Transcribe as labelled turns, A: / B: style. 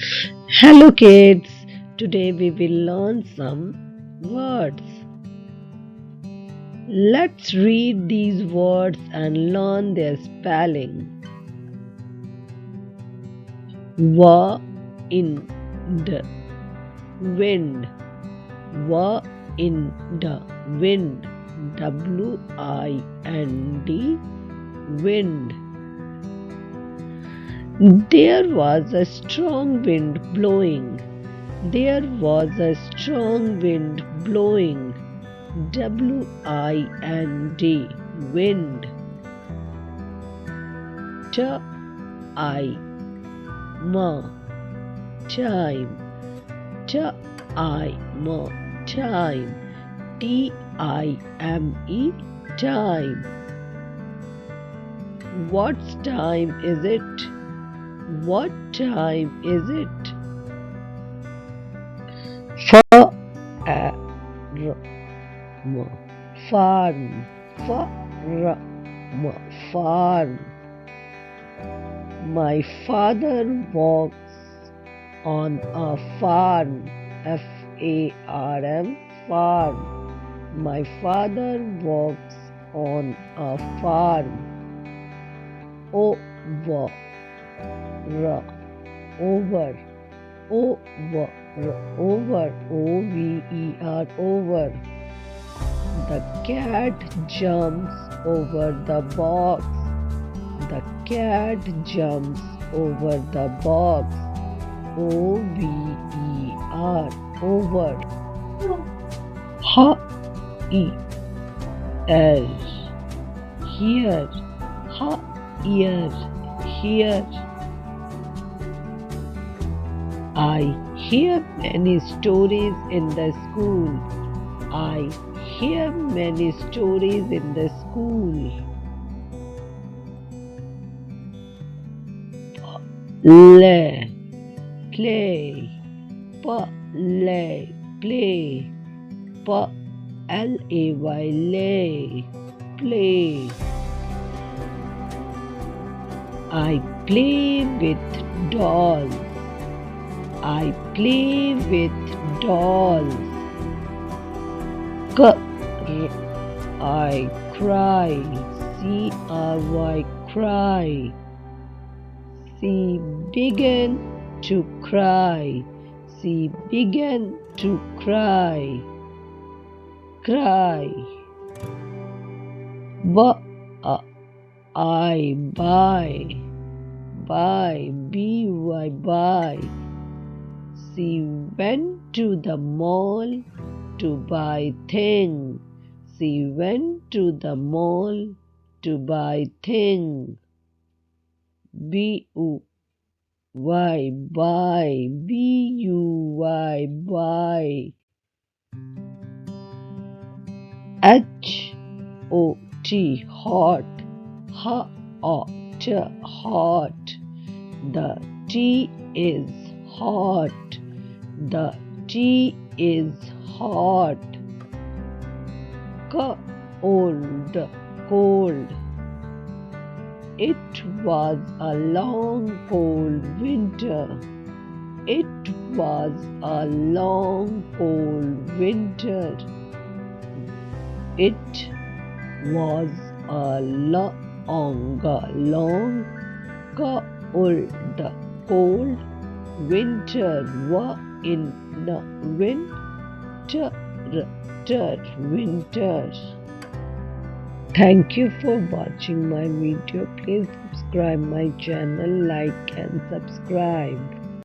A: Hello kids, today we will learn some words. Let's read these words and learn their spelling. Wind, wind, wind, wind, W-I-N-D, wind. There was a strong wind blowing. There was a strong wind blowing. W-I-N-D, wind. T-I-M, time. T-I-M, time. T-I-M-E, time. What time is it? What time is it? Farm, farm, farm. My father walks on a farm. F-A-R-M, farm. My father walks on a farm. Over, over, over, over, O-V-E-R, over. The cat jumps over the box. The cat jumps over the box. O-V-E-R, over. Here, here, here, here. I hear many stories in the school. I hear many stories in the school. Play, play, play, play, L-A-Y, lay, play. I play with dolls. I play with dolls. I cry. C-R-Y, cry. She began to cry. She began to cry. Cry. I buy. Buy. B-Y, buy. She went to the mall to buy thing. She went to the mall to buy thing. B-U-Y, buy. B-U-Y, buy. H-O-T, hot. H-O-T, hot. The tea is hot. The tea is hot. Cold, cold. It was a long cold winter. It was a long cold winter. It was a long cold winter. In the winter, winter. Thank you for watching my video. Please subscribe my channel, like and subscribe.